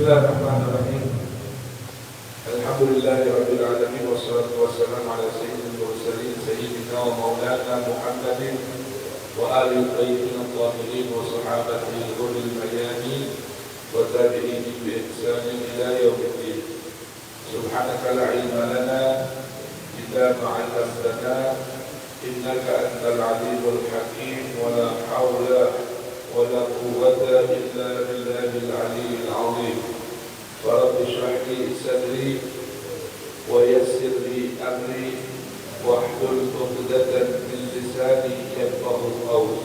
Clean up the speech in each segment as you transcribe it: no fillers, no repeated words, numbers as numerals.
Bismillahirrahmanirrahim. Alhamdulillahirabbil alamin wassalatu wassalamu ala sayyidil mursalin sayyidina wa maulana Muhammadin wa alihi thayyibin at-tahirin wa sahabatihi al-ghurril mayamin wa tabi'in bi ihsanin ila yaumiddin. Subhanaka la ilma lana illa ma 'allamtana innaka antal alimul hakim wa la hawla wa la quwwata illa billahil aliyyil 'azim. Rabbi shrah li sadri wa yassir li amri wahlul 'uqdatan min lisani yafqahu qawli.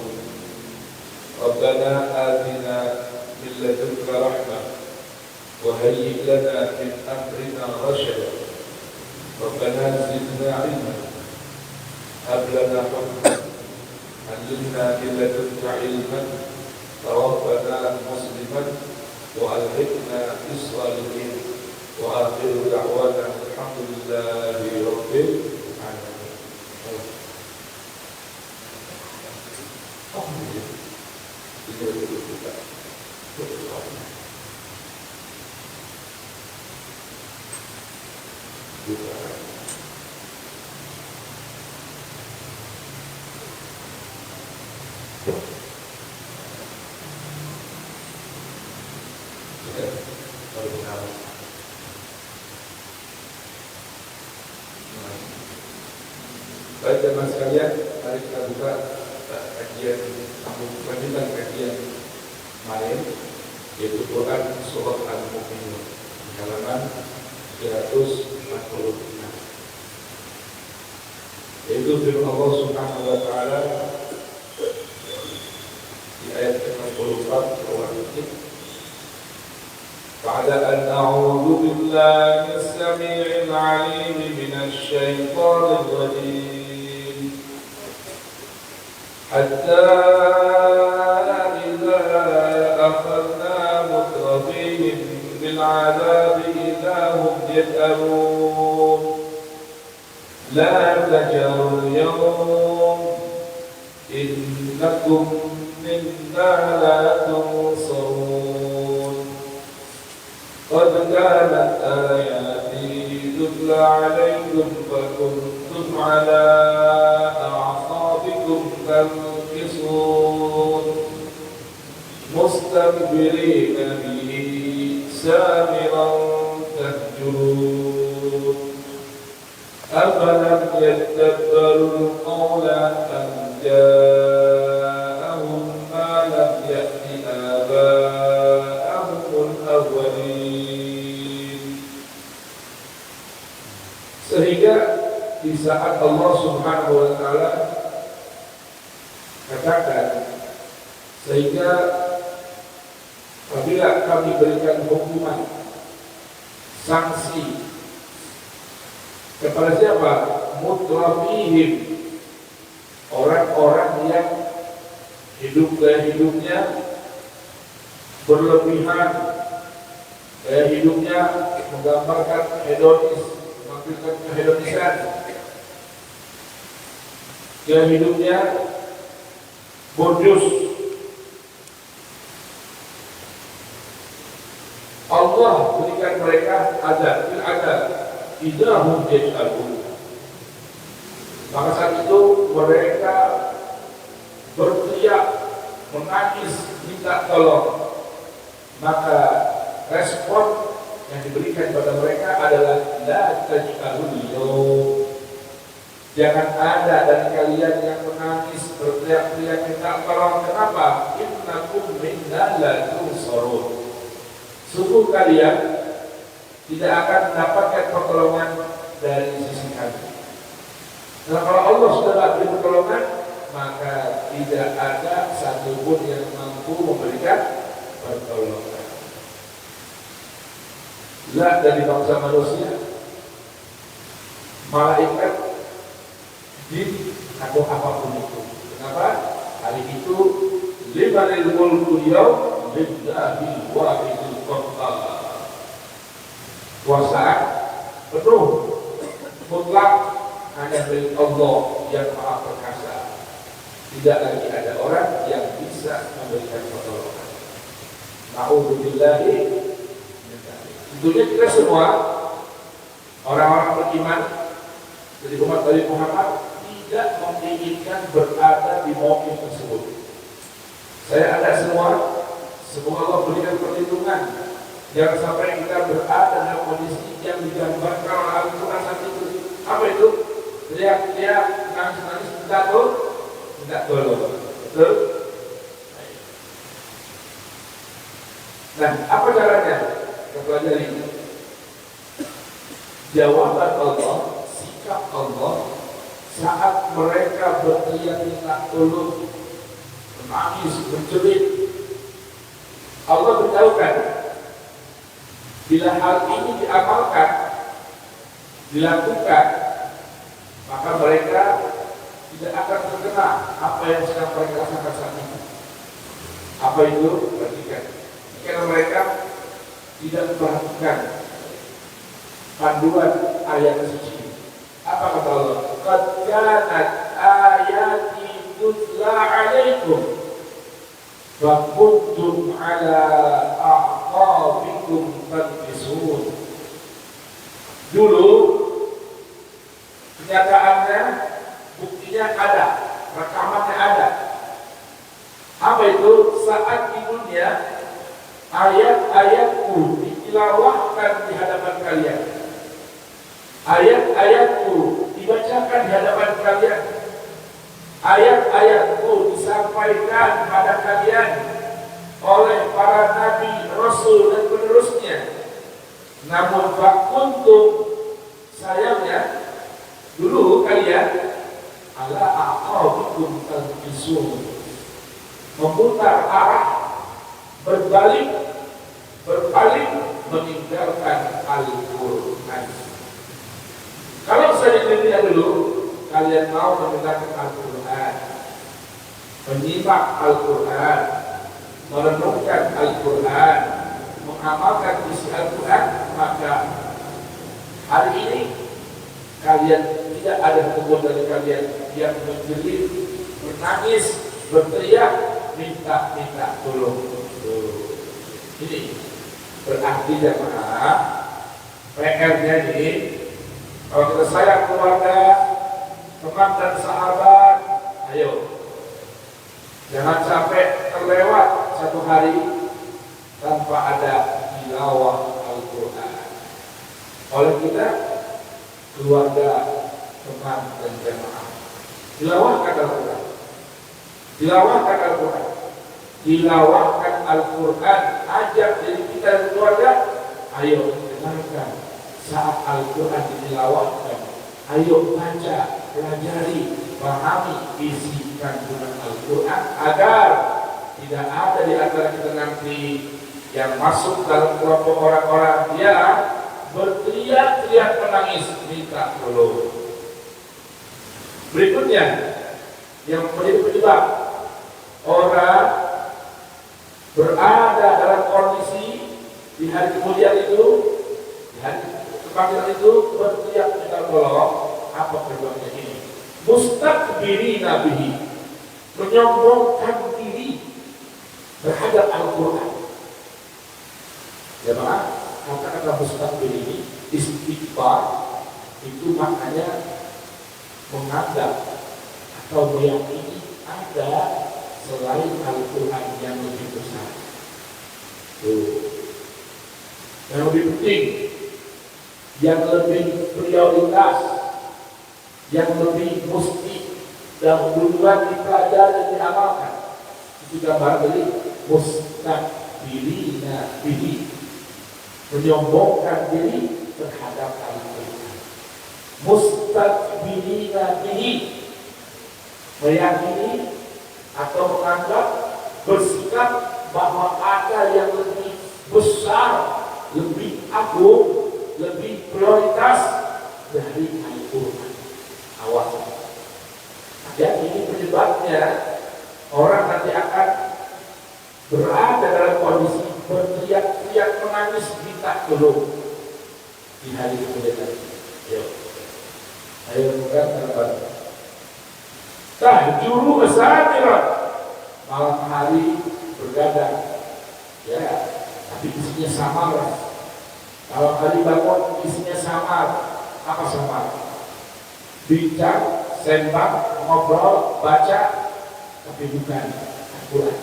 Rabbana atina min ladunka rahmah wa hayyi' lana min amrina rashada. Rabbana zidna 'ilma hab lana hukman 'allimna min ladunka 'ilman tawaffana musliman wa alhiqna bis-shalihin wa akhiru da'wana alhamdulillahi rabbil alamin. Baik teman sekalian, mari kita buka kajian lanjutan kajian kemarin, yaitu Quran Surah Al-Mu'minun halaman 346, yaitu firman Allah Subhanahu wa taala di ayat 64 bawah titik. بعد أن أعوذ بالله السميع العليم من الشيطان الرجيم حتى إذا أخذنا مترفيهم بالعذاب إذا هم يسألون لا تجروا اليوم إنكم منا لا تنصرون قد كانت آياتي تتلى عليكم فكنتم على أعقابكم تنكصون مستكبرين به سامرا تهجرون أفلم يدبروا القول أم جاءهم ما لم يأت آباءهم الأولين. Sehingga di saat Allah Subhanahu wa taala katakan, sehingga apabila kami berikan hukuman sanksi kepada siapa? Mutrafihim, orang-orang yang hidupnya berlebihan, hidupnya menggambarkan hedonis, menampilkan kehedonisan, hidupnya bordus. Allah berikan mereka azab, idahum yaj'alun. Maka saat itu mereka berteriak, menangis, minta tolong. Maka respon yang diberikan kepada mereka adalah la taj'alul yawm. Jangan ada dari kalian yang menangis, berteriak-teriak minta tolong. Kenapa? Innakum minna la tunsarun. Sungguh kalian tidak akan mendapatkan pertolongan dari sisi kami. Nah, kalau Allah sudah beri pertolongan, maka tidak ada satupun yang mampu memberikan pertolongan. Lah dari bangsa manusia, malaikat, jin atau apapun itu. Kenapa? Hari itu limanil mulku yaum lillahi wahidil qahhar. Kuasaan penuh mutlak hanya milik Allah yang Maha Perkasa. Tidak lagi ada orang yang bisa memberikan pertolongan. Na'udzubillahi min Tentunya kita semua orang-orang beriman dari umat Nabi Muhammad tidak menginginkan berada di mauqif tersebut. Saya ada semua, semoga Allah berikan perlindungan. Jangan sampai kita berada dalam kondisi yang digambarkan oleh Al-Quran saat itu. Apa itu? Teriak-teriak, nangis-nangis, tidak tolong. Betul? Nah, apa caranya? Kita pelajari. Jawaban Allah, sikap Allah saat mereka berteriak minta tolong, menangis, menjerit. Allah beritahukan, bila hal ini diamalkan, dilakukan, maka mereka tidak akan terkena apa yang sedang mereka rasakan saat ini. Apa itu? Perhatikan. Karena mereka tidak memperhatikan panduan ayat suci. Apa kata Allah? Qad kanat ayati tutla alaikum wa kuntum ala a'qabikum tankisun. Dulu kenyataannya, buktinya ada, rekamannya ada. Apa itu? Saat di dunia ayat-ayatku ditilawahkan di hadapan kalian, ayat-ayatku dibacakan di hadapan kalian, ayat-ayatku disampaikan pada kalian oleh para nabi, rasul dan penerusnya. Namun fakuntum, sayangnya dulu kalian ala aqabikum tankisun, memutar arah, berpaling meninggalkan Al-Quran. Kalau saya ditanya dulu, kalian mau mendengarkan Al-Quran, menyimak Al-Quran, merenungkan Al-Quran, mengamalkan isi Al-Quran, maka hari ini kalian tidak ada satupun dari kalian yang menjerit, menangis, berteriak, minta tolong. Ini berarti jemaah, PR-nya ini, kalau kita sayang keluarga, teman dan sahabat, ayo jangan sampai terlewat satu hari tanpa ada tilawah Al-Quran oleh kita, keluarga, teman dan jemaah. Tilawahkan Al-Quran, tilawahkan Al-Quran, tilawahkan Al-Quran. Ajak diri kita dan keluarga, ayo dengarkan saat Al-Quran ditilawahkan, ayo baca, pelajari, pahami isi kandungan Al-Quran agar tidak ada di antara kita nanti yang masuk dalam kelompok orang-orang yang berteriak-teriak menangis minta tolong. Berikutnya yang menjadi penyebab orang berada dalam kondisi di hari kemudian itu, di hari kebangkitan itu, berteriak minta tolong. Apa penyebabnya ini? Mustakbirina bihi, menyombongkan diri terhadap Al-Quran. Jemaah, kata-kata mustakbir ini, istikbar, itu maknanya menganggap atau meyakini ada selain Al-Quran yang lebih besar, yang lebih penting, yang lebih prioritas, yang lebih mesti dahuluan dipelajari dan diamalkan. Itu gambar dari mustakbirina bihi, menyombongkan diri terhadap Al-Quran. Mustakbirina bihi, meyakini atau menganggap, bersikap bahwa ada yang lebih besar, lebih agung, lebih prioritas dari Al-Quran. Awas. Dan ini penyebabnya orang nanti akan berada dalam kondisi berteriak-teriak menangis minta tolong di hari kemudian nanti. Ayo bukan harapan. Tahjuru asatiran, malam hari bergadang, ya, tapi isinya samaran, Kalau kali bangun isinya samar, apa samar? Bincang, sembang, ngobrol, baca, tapi bukan Al-Quran.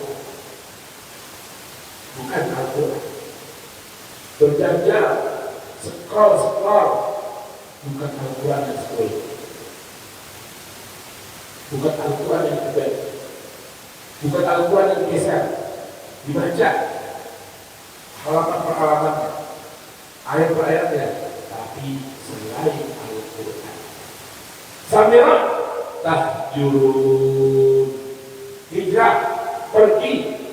Bukan Al-Quran. Berjam-jam, scroll, bukan Al-Quran yang scroll. Bukan Al-Quran yang dibaca. Bukan Al-Quran yang biasa dibaca. Halaman per halaman, ayat per ayatnya, tapi selain Al-Quran. Samira tahjurun, hijrah, pergi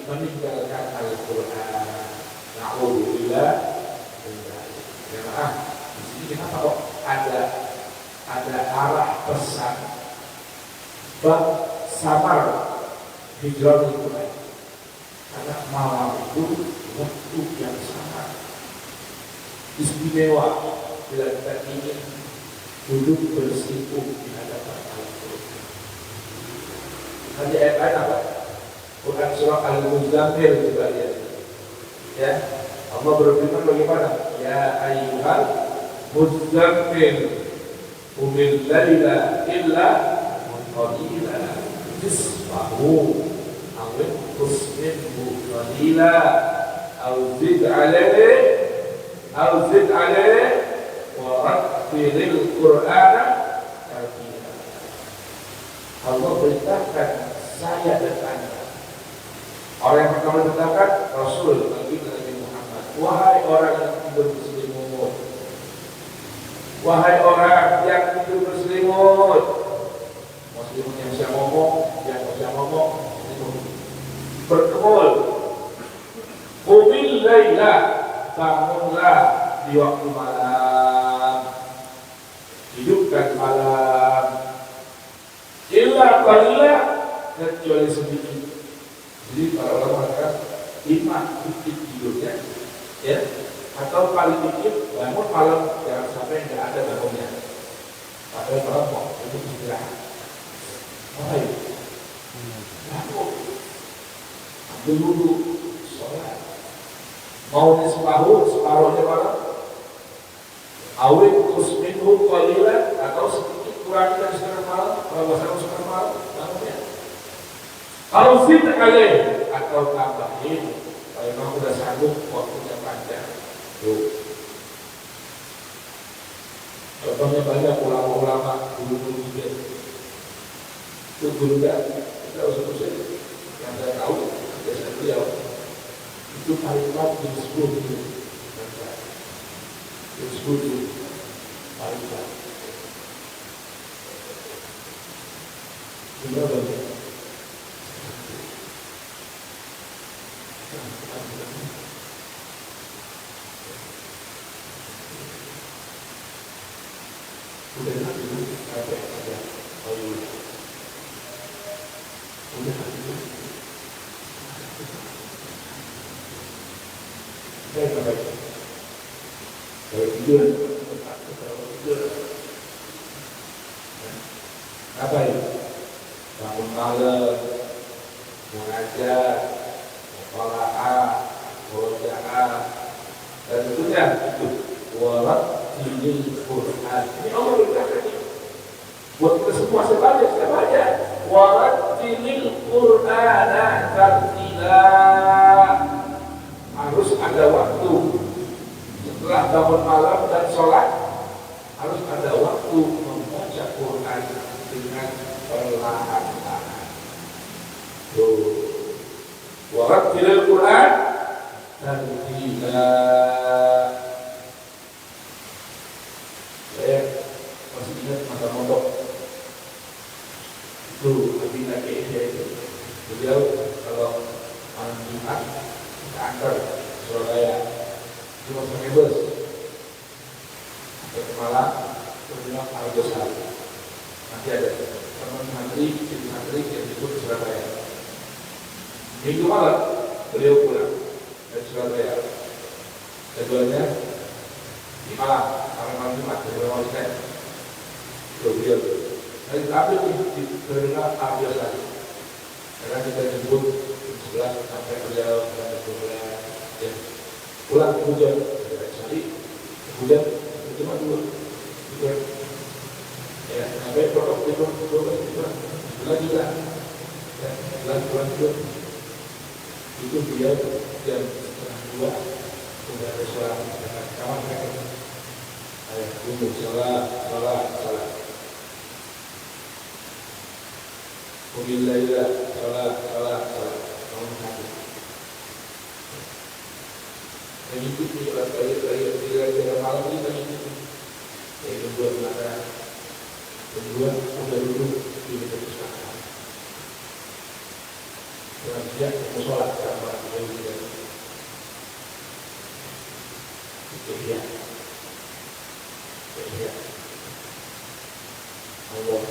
meninggalkan Al-Quran. Na'udzubillah. Ya maaf, di sini kenapa kok ada arah pesan bab samar hijrah Al-Quran? Karena malam itu waktu yang sangat istimewa bila kita ingin duduk bersimpuh di hadapan Al-Quran. Hanya ayat apa? Quran surah Al-Muzammil juga ya. Allah berfirman bagaimana? Ya ayyuhal muzammil qumil laila illa qalila nisfahu aw inqus minhu qalila aw zid alaihi wa rattilil qur'ana tartila. Allah perintahkan saya dan Anda. Orang yang pertama diberitakan Rasul Nabi Muhammad. Wahai orang yang tidur berselimut, wahai orang yang tidur berselimut, muslimun yang bisa ngomong, yang bisa ngomong, berkemul. Qumil laila, bangunlah di waktu malam, hidupkan malam. Illa qalila, kecuali sedikit. Jadi para ulama mengatakan 5 detik tidurnya, ya, atau paling dikit bangun malam, jangan sampai nggak ada bangunnya. Padahal malam mau itu istirahat. Baik, bangun, ambil wudu, sholat. Mau separuhnya malam. Awin kusminhu qalilan, atau sedikit kurangi dari setengah malam, kalau bahasa setengah malam, bangunnya. Kalau zid alaih, atau tambahin, kalau memang sudah sanggup waktunya panjang. Tuh. Contohnya banyak ulama-ulama guru-guru juga. Itu guru kita usah yang saya tahu biasa beliau itu paling kuat jam 10 gitu. Jam 10 itu paling kuat. Gimana bang? Udah dulu ada udah dulu saya sampai tidur apa ya, bangun malam mengajar, muqara'ah, murojaah, dan tentunya itu warat tilil Quran. Ini Allah berkata ini buat kita semua, saya baca warat tilil Quran tartila. Harus ada waktu setelah bangun malam dan sholat, harus ada waktu membaca Quran dengan perlahan-lahan. Warat tilil Quran tartila. Saya masih ingat masa mondok itu Habib Nabi itu beliau kalau malam Jumat ke antar Surabaya cuma pakai bus sampai ke Malang terminal Al-Ghazal. Nanti ada teman santri yang ikut ke Surabaya. Minggu malam beliau pulang dari Surabaya. Keduanya di Malang, malam Jumat, di Malang Weekend. Beliau dari ambil di terminal Al-Ghazal. Karena kita jemput 11 sampai beliau dan pulang hujan dari Sali Itu dia jam setengah dua udah ada suara dengan kawan mereka. Ayo tunggu salat. Alhamdulillah salat. Kamu hati. Mengikuti raya malam ini mengikuti. Yang kedua melakukan, kedua udah duduk di meja perpustakaan. Dengan dia musola sama dia. Itu dia. Allah.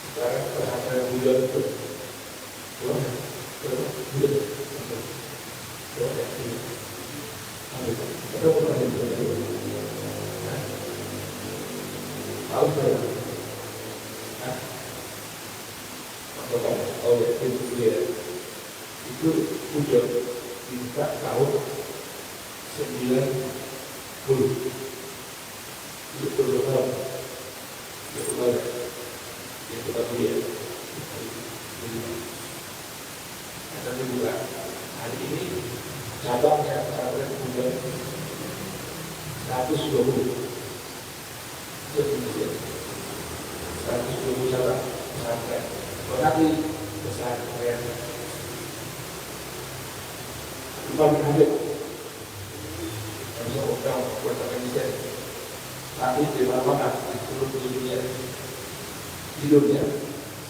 Sekarang perhatian bulan itu, bulan. Itu hujan dibuka tahun 90. Itu berapa? Yang kita kuliah. Nanti buka hari ini cabangnya pesantren hujan 120. 120 cabang pesantren. Berarti pesantren Imam Habib yang seorang buatan Indonesia tapi di mana di seluruh dunia tidurnya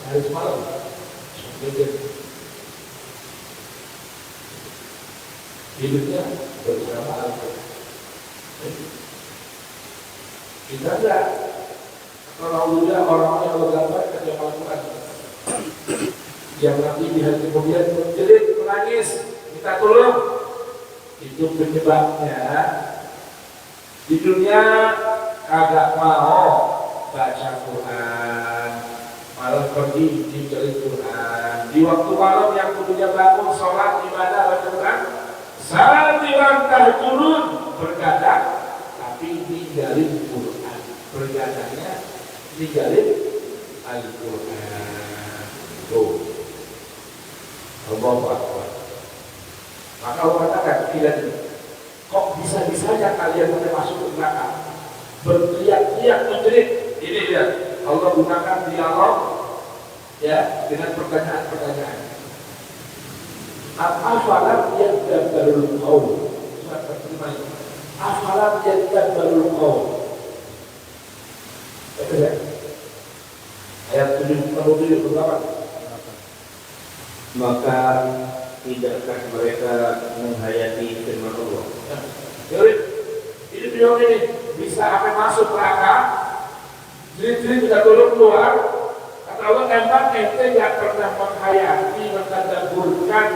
sehari semalam hidupnya bersama Al-Quran. Kita enggak kalau udah orang yang bergambar kerja Al-Quran yang nanti di hari kemudian menjerit menangis minta tolong, itu penyebabnya di dunia agak mau baca Quran, malah pergi tinggalin Quran. Di waktu malam yang kudunya bangun sholat ibadah baca Quran, saat dilangkah turun bergadang, tapi tinggalin Quran. Bergadangnya tinggalin Al-Quran. Tuh, Allahu Akbar. Maka Allah katakan tidak, kok bisa-bisanya kalian sampai masuk ke neraka, berteriak-teriak menjerit. Ini dia Allah gunakan dialog ya dengan pertanyaan-pertanyaan. Afalam yadabbarul qaul. Afalam yadabbarul qaul. Ayat 77 berapa? Maka tidakkah mereka menghayati firman Allah? Ini beliau ini bisa sampai masuk neraka, jerit-jerit bisa turun keluar. Kata Allah, emang ente gak pernah menghayati, mentadabburkan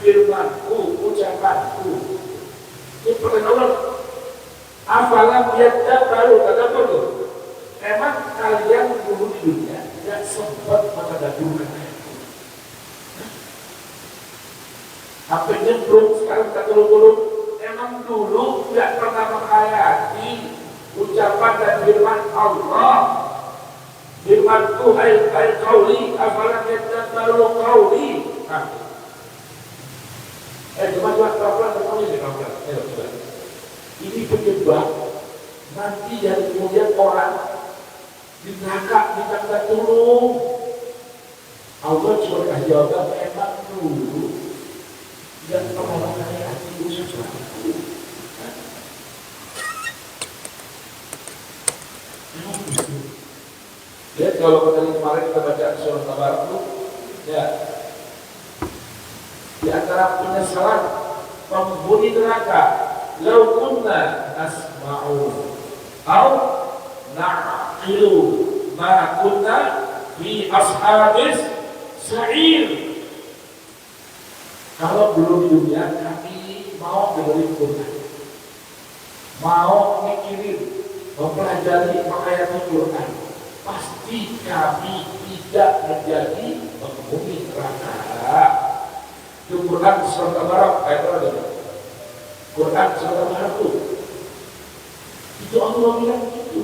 firmanku, ucapanku. Ini pertanyaan Allah. Afalam yadabbaru, tadabbur tuh. Emang kalian dulu di dunia tidak sempat mentadabburkan? Sampai nyemplung sekarang kita turun-turun. Emang dulu tidak pernah menghayati ucapan dan firman Allah. Firman Tuhan qauli afalam yadabbaru qauli. Cuma pelan-pelan pelan-pelan. Coba. Ini penyebab nanti yang kemudian orang di neraka minta tolong. Allah cuma kasih jawaban, emang dulu yang pernah menghayati ucapanku. Ya, kalau kemarin kita baca surah Tabarak itu, ya, di antara penyesalan penghuni neraka, lau kunna nasma'u au na'qilu ma kunna fi ashabis sa'ir. Kalau belum di dunia kami mau dengerin Quran, mau mikirin, mempelajari menghayati Quran, pasti kami tidak menjadi penghuni neraka. Itu Quran surah Al-Baqarah ayat berapa? Quran surah Al-Baqarah itu Allah bilang itu.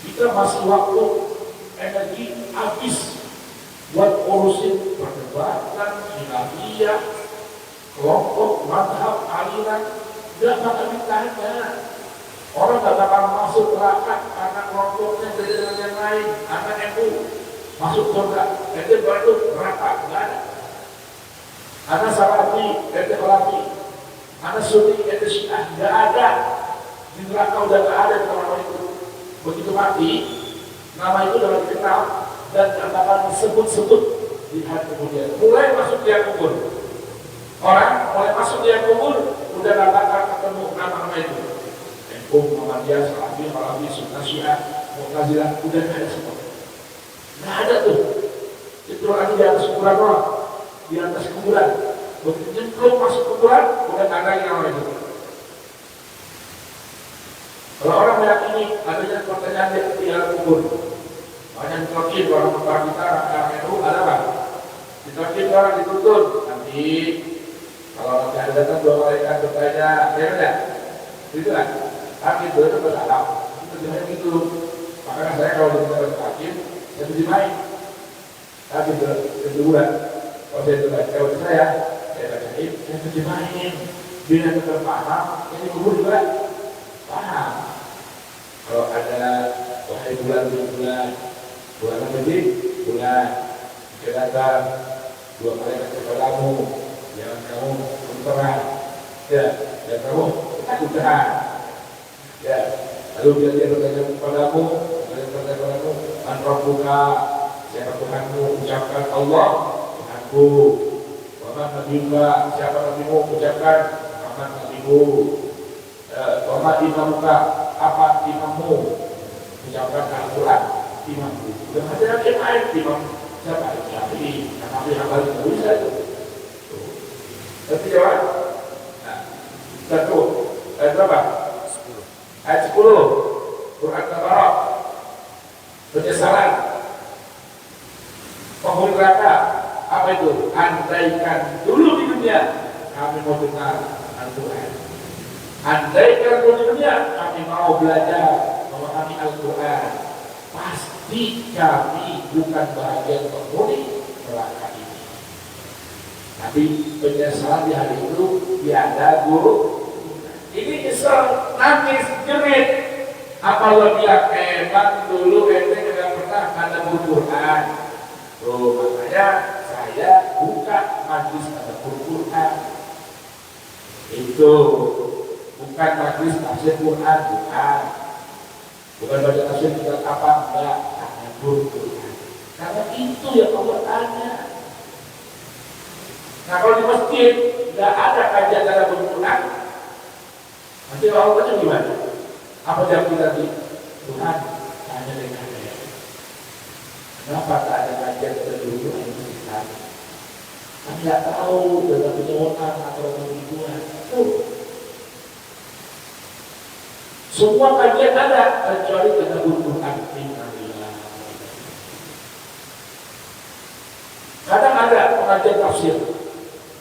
Kita masih waktu energi habis buat urusin perdebatan, khilafiyah, kelompok, mazhab, aliran, tidak bakal ditanya. Orang gak bakal masuk neraka karena kelompoknya beda dengan yang lain. Anak NU masuk surga, ente baru neraka, nggak ada. Anak Salafi, ente Salafi, anak Sunni, ente Syiah, nggak ada. Di neraka udah nggak ada nama itu. Begitu mati, nama itu udah dikenal dan gak bakal disebut-sebut di hari kemudian. Mulai masuk dia kubur, orang mulai masuk dia kubur udah gak bakal ketemu nama-nama itu. Muhammadiyah, Salafi, Salafi, Sunnah, Syiah, Mu'tazilah, udah gak ada semua. Gak ada tuh. Itu lagi di atas kuburan orang, di atas kuburan. Begitu nyemplung masuk kuburan, udah gak ada yang nama itu. Kalau orang meyakini adanya pertanyaan di alam kubur, banyak ditokin orang mentara kita, orang itu ada apa? Ditokin orang dituntun. Nanti kalau nanti ada datang dua malaikat bertanya, ya enggak? Gitu kan? Hakim itu bersalah, itu jangan gitu. Makanya saya kalau diminta hakim, saya terjemahin. Hakim kedua, kalau saya terjemahin saya bacain, saya terjemahin. Bila kita paham, ini kubur juga paham. Kalau ada wahai bulan lebih bulan datang dua malaikat kepadamu, jangan kamu berperang, ya, dan kamu ketakutan. Ya, lalu dia bertanya kepadamu, man rabbuka, siapa Tuhanmu? Ucapkan Allah, Tuhanku. Wa man nabiyuka, siapa nabimu? Ucapkan Muhammad nabimu. Wa ma imamuka, apa imammu? Ucapkan Al-Quran, imamku. Udah ada yang lain, imam siapa? Syafi'i, Nabi Hambali, nggak bisa itu. Tapi jawab. Nah, satu, berapa? Ayat 10 Quran Al-Baqarah, penyesalan penghuni neraka. Apa itu? Andaikan dulu di dunia kami mau dengar Al-Quran, andaikan dulu di dunia kami mau belajar memahami Al-Quran, pasti kami bukan bagian penghuni neraka ini. Tapi penyesalan di hari itu tiada guru. Ini nyesel, nangis, jerit. Apa lo bilang, emang dulu ente tidak pernah ada Quran. Tuh, makanya saya buka majlis ada Quran. Itu bukan majlis tafsir Quran, bukan. Bukan baca tafsir kita apa, enggak. Hanya Quran. Karena itu yang Allah tanya. Nah, kalau di masjid tidak ada kajian dalam Quran, nanti Allah baca gimana? Apa jawab kita di Tuhan? Tanya dengan saya. Kenapa tak ada kajian dulu yang kita? Kami tidak tahu dalam penyewaan atau penghitungan. Semua kajian ada kecuali tentang Quran. Kadang ada pengajian tafsir.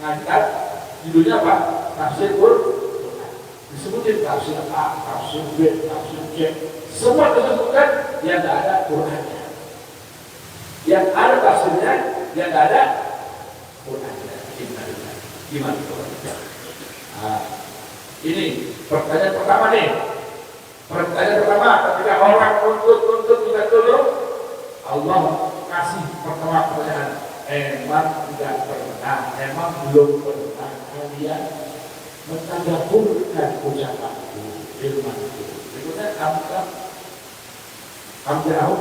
Ngangkat judulnya apa? Tafsir Quran. Disebutin tafsir A, tafsir B, tafsir C, semua disebutkan yang tidak ada Qurannya. Yang ada tafsirnya, yang tidak ada Qurannya. Gimana Qurannya? Nah, ini pertanyaan pertama nih. Pertanyaan pertama, ketika orang tuntut minta tolong, Allah kasih pertama pertanyaan. Emang tidak pernah, emang belum pernah kalian mentadaburkan ucapanku, firmanku. Berikutnya kamu tahu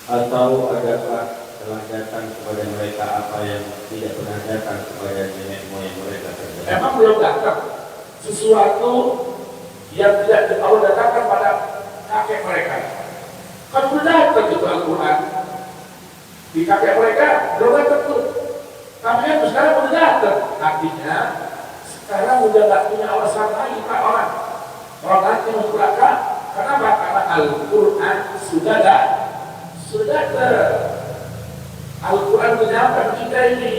atau adakah telah datang kepada mereka apa yang tidak pernah datang kepada nenek moyang mereka terdahulu? Emang belum datang sesuatu yang tidak Allah datangkan pada kakek mereka. Kan belum datang itu Al-Quran di kakek mereka, belum datang tuh. Kami kan sekarang udah datang, artinya sekarang udah gak punya alasan lagi Pak orang nanti masuk neraka. Kenapa? Karena Al-Quran sudah ada. Al-Quran menyampaikan kita ini,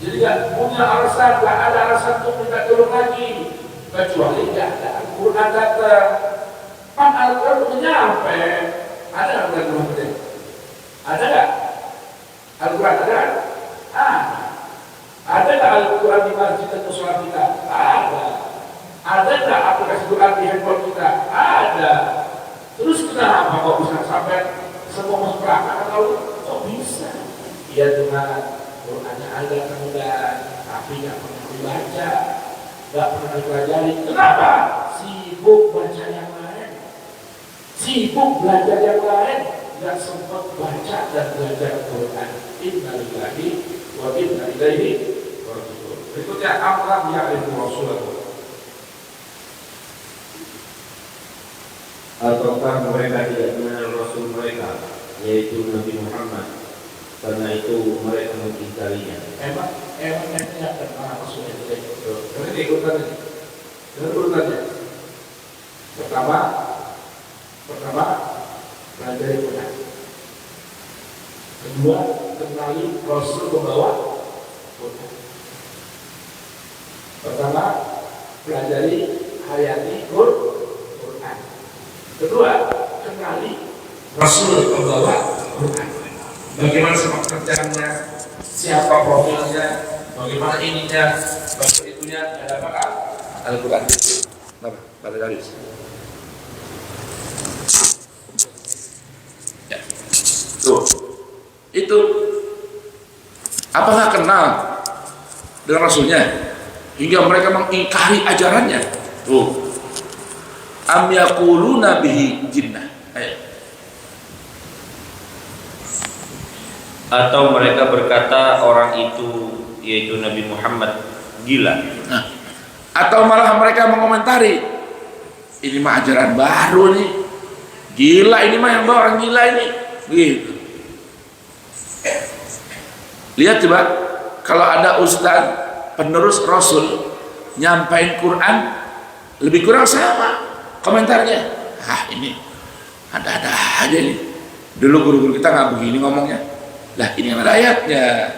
jadi gak punya alasan, gak ada alasan untuk minta tolong lagi, kecuali gak ada Al-Quran datang. Kan Al-Quran menyampaikan, ada yang bilang Ada nggak? Al-Quran ada? Ada nggak Al-Quran di masjid atau sholat kita? Ada. Ada nggak aplikasi Quran di handphone kita? Ada. Terus kenapa kok bisa sampai semua masuk akal? Atau kok bisa? Ya Tuhan, Qurannya ada kemudian, tapi nggak pernah dibaca, nggak pernah dipelajari. Kenapa? Sibuk baca yang lain, sibuk belajar yang lain, nggak sempat baca dan belajar Quran. Innalillahi wa inna ilaihi raji'un. Berikutnya amran ya'rifu Rasulullah. Ataukah mereka tidak mengenal Rasul mereka, yaitu Nabi Muhammad, karena itu mereka mengingkarinya. Emang tidak kenal Rasulnya itu. Ini urutannya. Pertama pelajari Quran. Kedua, kenali Rasul pembawa Quran. Pertama, pelajari hayati Quran. Kedua, kenali Rasul pembawa Quran. Bagaimana sepak terjangnya, siapa profilnya, bagaimana ininya, bagaimana itunya, ada apa? Al-Quran. Kenapa? Pada garis. Ya. Tuh. Itu. Apakah kenal dengan Rasulnya hingga mereka mengingkari ajarannya? Tuh. Am yaquluna bihi jinnah. Ayo. Atau mereka berkata orang itu, yaitu Nabi Muhammad, gila. Nah, atau malah mereka mengomentari, ini mah ajaran baru nih, gila ini mah yang bawa orang gila ini, gitu. Lihat coba, kalau ada ustaz penerus Rasul nyampain Quran, lebih kurang sama komentarnya. Ini ada-ada aja nih. Dulu guru-guru kita nggak begini ngomongnya. Lah ini ada ayatnya.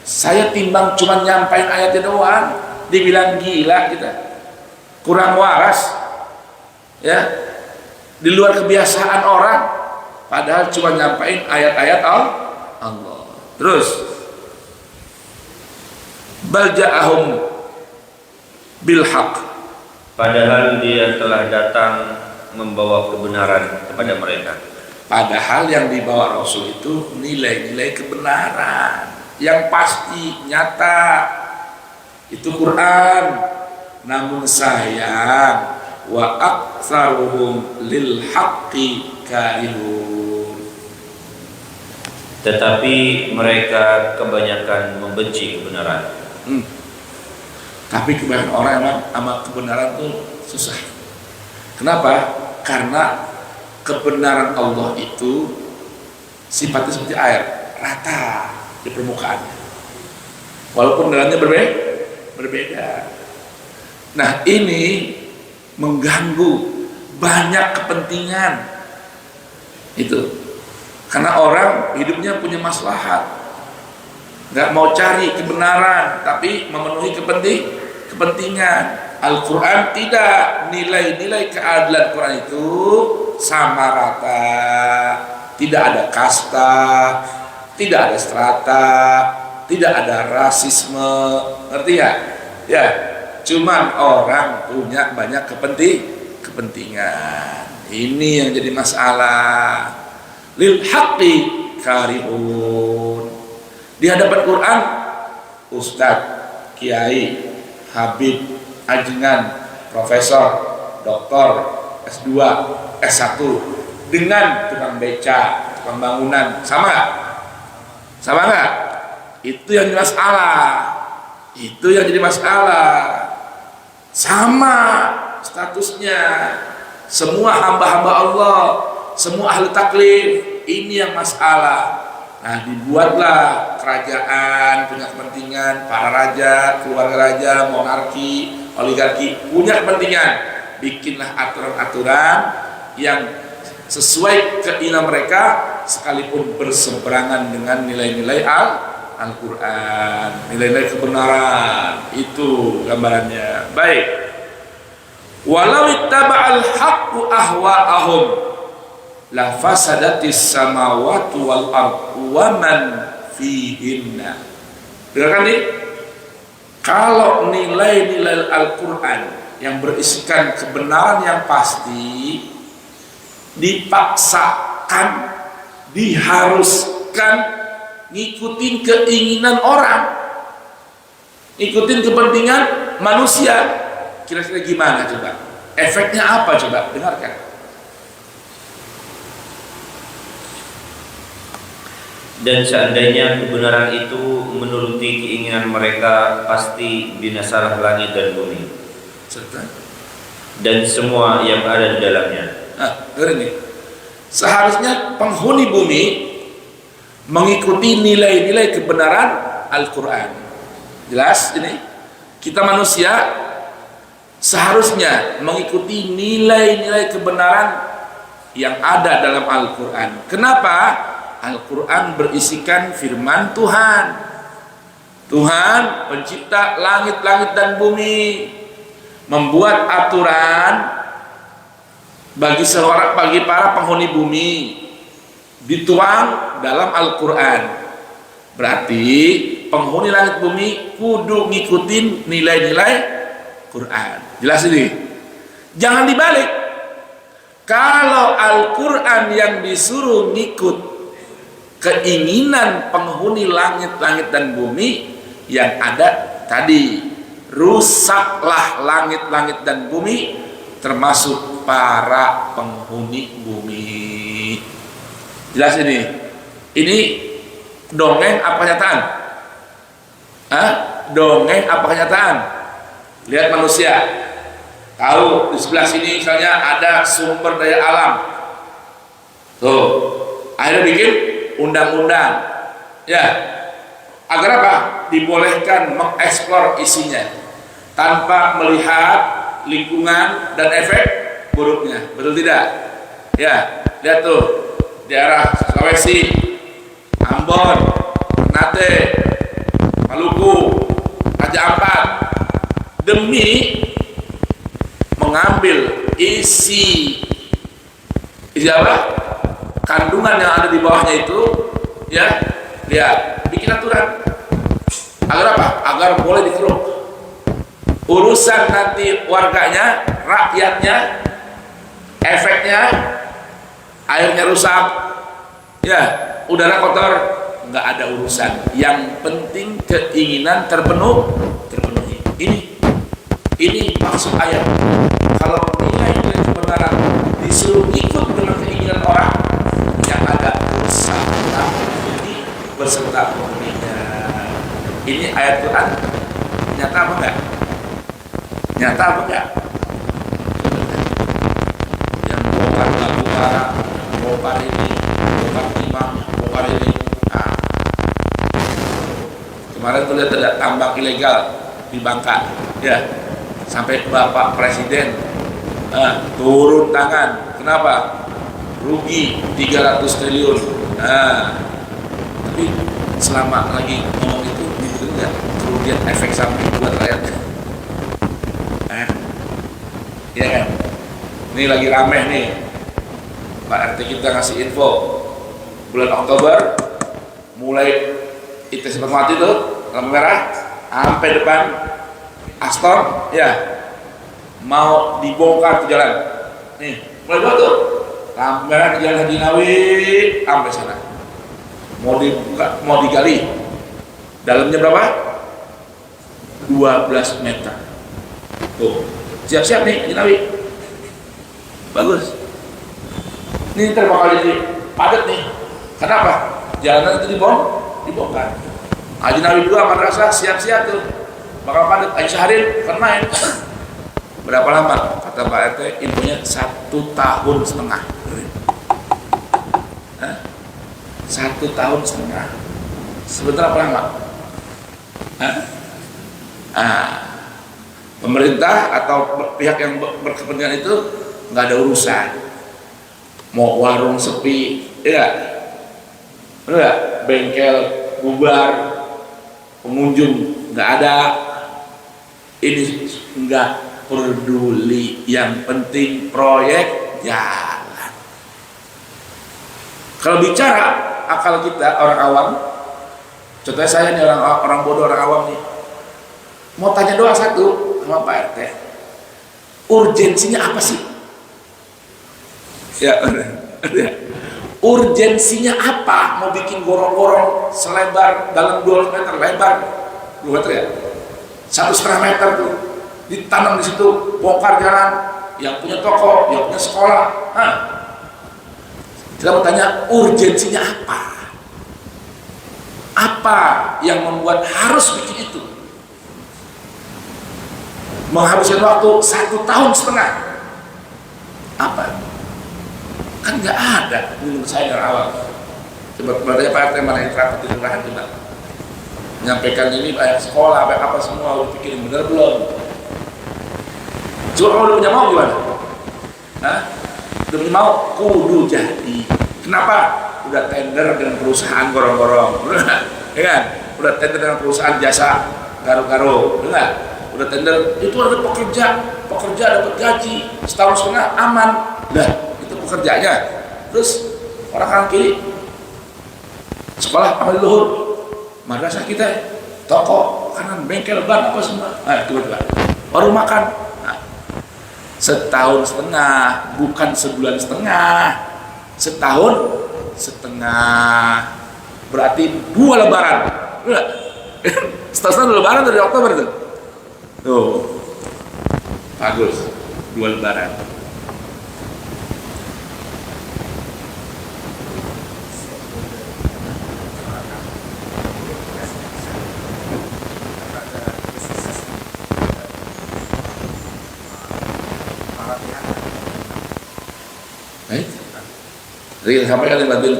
Saya timbang cuma nyampain ayatnya doang, dibilang gila kita, kurang waras, ya, di luar kebiasaan orang, padahal cuma nyampain ayat-ayat Allah. Terus, bal ja'ahum bil haqq, padahal dia telah datang membawa kebenaran kepada mereka. Padahal yang dibawa Rasul itu nilai-nilai kebenaran yang pasti, nyata, itu Quran. Namun sayang, wa aktsaruhum lil haqqi karihun, tetapi mereka kebanyakan membenci kebenaran. Tapi kebanyakan orang emang sama kebenaran tuh susah. Kenapa? Karena kebenaran Allah itu sifatnya seperti air, rata di permukaannya, walaupun dalamnya berbeda. Nah, ini mengganggu banyak kepentingan itu, karena orang hidupnya punya maslahat, nggak mau cari kebenaran tapi memenuhi kepentingan. Al-Quran tidak, nilai-nilai keadilan Quran itu sama rata, tidak ada kasta, tidak ada strata, tidak ada rasisme, ngerti ya? Ya, cuman orang punya banyak kepentingan. Ini yang jadi masalah. Lil haqqi karihun. Di hadapan Quran, ustadz, kiai, habib, ajengan, profesor, doktor, S2, S1 dengan tukang beca, tukang bangunan, sama nggak? Sama nggak? Itu yang jadi masalah. Itu yang jadi masalah. Sama statusnya. Semua hamba-hamba Allah, semua ahli taklif, ini yang masalah. Nah, dibuatlah kerajaan punya kepentingan, para raja, keluarga raja, monarki, oligarki punya kepentingan. Bikinlah aturan-aturan yang sesuai keinginan mereka, sekalipun berseberangan dengan nilai-nilai Al-Quran, nilai-nilai kebenaran. Itu gambarannya. Baik. Walau ittaba'al haqqu ahwa'ahum, la fasadatis samawati wal ard wa man fihinna. Dengarkan nih, kalau nilai-nilai Al-Quran yang berisikan kebenaran yang pasti dipaksakan, diharuskan ngikutin keinginan orang, ngikutin kepentingan manusia, kira-kira gimana coba? Efeknya apa coba? Dengarkan. Dan seandainya kebenaran itu menuruti keinginan mereka, pasti binasalah langit dan bumi dan semua yang ada di dalamnya. Dengar ini. Seharusnya penghuni bumi mengikuti nilai-nilai kebenaran Al-Quran. Jelas ini? Kita manusia seharusnya mengikuti nilai-nilai kebenaran yang ada dalam Al-Quran. Kenapa? Al-Quran berisikan firman Tuhan. Tuhan pencipta langit-langit dan bumi, membuat aturan bagi para penghuni bumi, dituang dalam Al-Quran. Berarti penghuni langit bumi kudu ngikutin nilai-nilai Quran. Jelas ini? Jangan dibalik. Kalau Al-Quran yang disuruh ngikut keinginan penghuni langit-langit dan bumi, yang ada tadi, rusaklah langit-langit dan bumi, termasuk para penghuni bumi. Jelas ini? Ini dongeng apa kenyataan? Dongeng apa kenyataan? Lihat manusia. Tahu di sebelah sini misalnya ada sumber daya alam. Tuh, akhirnya bikin undang-undang, ya, agar apa? Dibolehkan mengeksplor isinya tanpa melihat lingkungan dan efek buruknya. Betul tidak? Ya, lihat tuh, daerah Sulawesi, Ambon, Ternate, Maluku, Raja Ampat, demi mengambil isi apa? Kandungan yang ada di bawahnya itu, ya, lihat, bikin aturan agar apa? Agar boleh dikeruk. Urusan nanti warganya, rakyatnya, efeknya, airnya rusak, ya, udara kotor, nggak ada urusan. Yang penting keinginan terpenuhi. Ini maksud ayat. Kalau nilai-nilai kebenaran disuruh ikut dengan keinginan orang, yang ada rusak ini beserta penghuninya. Ini ayat Quran nyata apa enggak? Nyata apa enggak? Yang bongkar ini, bongkar timah, bongkar ini. Nah, kemarin tuh lihat ada tambang ilegal di Bangka, ya, sampai Bapak Presiden turun tangan. Kenapa? Rugi 300 triliun. Tapi selama lagi ngomong itu enggak kerugian efek samping buat rakyat. Ya kan? Ini lagi rame nih, Pak RT kita ngasih info bulan Oktober mulai ITC Fatmawati itu lampu merah sampai depan Astor, ya, mau dibongkar ke jalan. Nih, mulai buat tuh lampu merah di Jalan Haji Nawi sampai sana. Mau dibuka, mau digali. Dalamnya berapa? 12 meter. Tuh, siap-siap nih Haji Nawi. Bagus. Ini ntar bakal jadi padat nih. Kenapa? Jalanan itu dibongkar. Haji Nawi 2 madrasah siap-siap tuh. Bakal padat. Haji Syahrin kan main. Berapa lama? Kata Pak RT, infonya 1,5 tahun. 1,5 tahun. Sebentar apa lama? Pemerintah atau pihak yang berkepentingan itu nggak ada urusan. Mau warung sepi, ya, bengkel bubar, pengunjung nggak ada, ini nggak peduli. Yang penting proyek jalan. Kalau bicara akal kita orang awam, contohnya saya nih orang bodoh, orang awam nih, mau tanya doang satu sama Pak RT, urgensinya apa sih? Ya, urgensinya apa? Mau bikin gorong-gorong selebar dalam 2 meter lebar, 2 meter ya, 1,5 meter tuh, ditanam di situ, bongkar jalan, yang punya toko, yang punya sekolah. Kita mau tanya urgensinya apa? Apa yang membuat harus bikin itu? Menghabiskan waktu 1,5 tahun. Apa? Kan nggak ada menurut saya dari awal. Coba berarti Pak RT mana yang terakhir di kelurahan coba menyampaikan ini banyak sekolah, banyak apa semua udah pikirin bener belum? Coba kalau udah punya mau gimana? Udah punya mau kudu jadi. Kenapa? Udah tender dengan perusahaan gorong-gorong, ya kan? Udah tender dengan perusahaan jasa garo-garo, enggak? Udah tender itu ada pekerja dapat gaji 1,5 tahun aman, dah itu pekerjanya. Terus orang kanan kiri sekolah amal luhur, madrasah kita, toko kanan bengkel ban apa semua, coba warung makan. 1,5 tahun, bukan 1,5 bulan, 1,5 tahun, berarti 2 lebaran. Setahun 2 lebaran dari Oktober itu. Tuh, bagus, 2 lebaran. Jadi sampai kali bantuin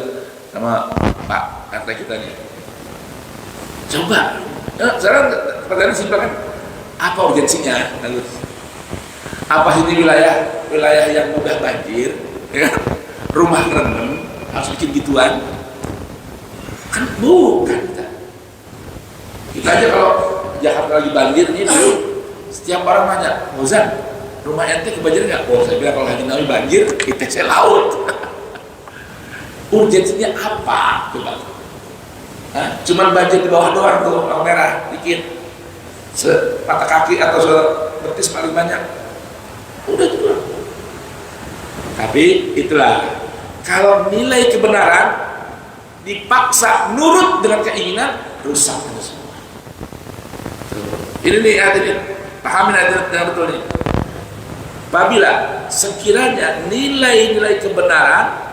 sama Pak RT kita nih. Coba, sekarang pertanyaan simpel kan, apa urgensinya? Lalu, apa ini wilayah yang mudah banjir, ya? Rumah rendem, harus bikin gituan? Kan bukan kita. Kita aja kalau Jakarta lagi banjir ini dulu, setiap orang nanya, Mozan, rumah ente kebanjiran nggak? Oh, saya bilang kalau Haji Nawawi banjir, kita saya laut. Urgensinya apa? Coba. Cuman banjir di bawah doang tuh, lampu merah dikit, sepatah kaki atau sebetis paling banyak. Udah itu doang. Tapi itulah, kalau nilai kebenaran dipaksa nurut dengan keinginan, rusak itu semua. Ini nih ayat ini, pahamin ayat yang betul nih. Apabila sekiranya nilai-nilai kebenaran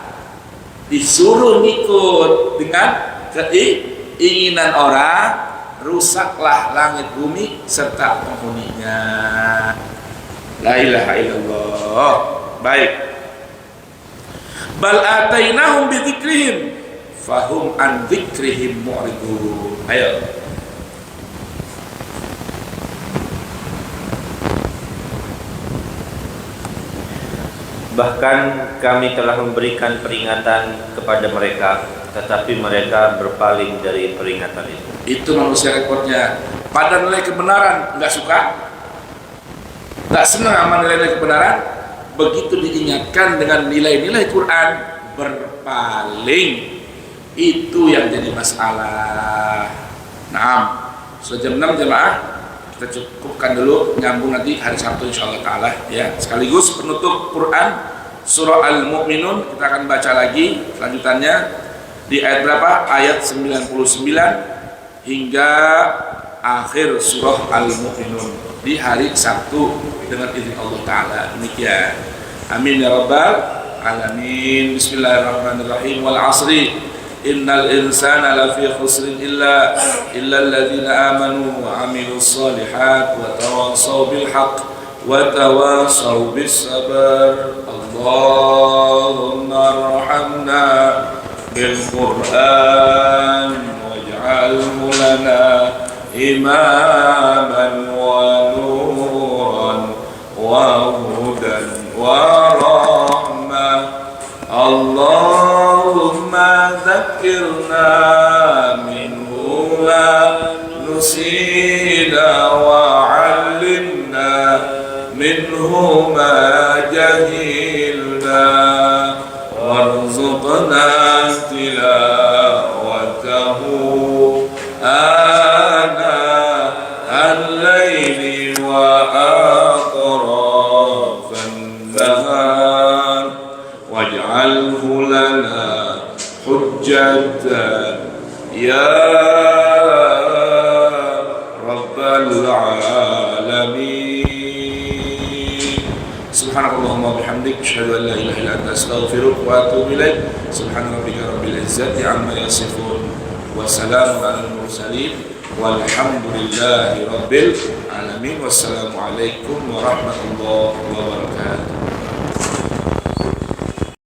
disuruh ngikut dengan keinginan orang, rusaklah langit bumi serta penghuninya. La ilaha illallah. Baik. Bal atainahum bi dzikrihim fahum an dzikrihim mu'ridun. Ayo. Bahkan kami telah memberikan peringatan kepada mereka, tetapi mereka berpaling dari peringatan itu. Itu manusia repotnya. Pada nilai kebenaran nggak suka, nggak senang sama nilai-nilai kebenaran. Begitu diingatkan dengan nilai-nilai Quran, berpaling. Itu yang jadi masalah. Naam. Sudah jam 6 jemaah. Kita cukupkan dulu, nyambung nanti hari Sabtu insyaallah taala ya. Sekaligus penutup Quran surah Al-Mu'minun, kita akan baca lagi lanjutannya di ayat berapa? Ayat 99 hingga akhir surah Al-Mu'minun di hari Sabtu dengan izin Allah taala. Demikian. Amin ya rabbal alamin. Bismillahirrahmanirrahim. Wal 'asri innal insana lafi khusrin illa alladhina amanu wa 'amilus shalihat wa tawassaw bil haqq wa tawassaw bis sabr. Allahumma arhamna bil Qur'an waj'alhu lana imaman wa nuran wa hudan wa rahmah. Allahumma dzakirna minhu ma nusina wa 'allimna minhu ma jahilna warzuqna آناء الليل وأطراف النهار واجعله لنا حجة يا رب العالمين. Subhanallahumma wa bihamdik asyhadu an la ilaha illa anta astaghfiruka wa atubu ilaik. Subhana rabbika rabbil izzati amma yasifun wa salamun alal mursalin walhamdulillahi rabbil alamin. Wassalamu alaikum warahmatullahi wabarakatuh.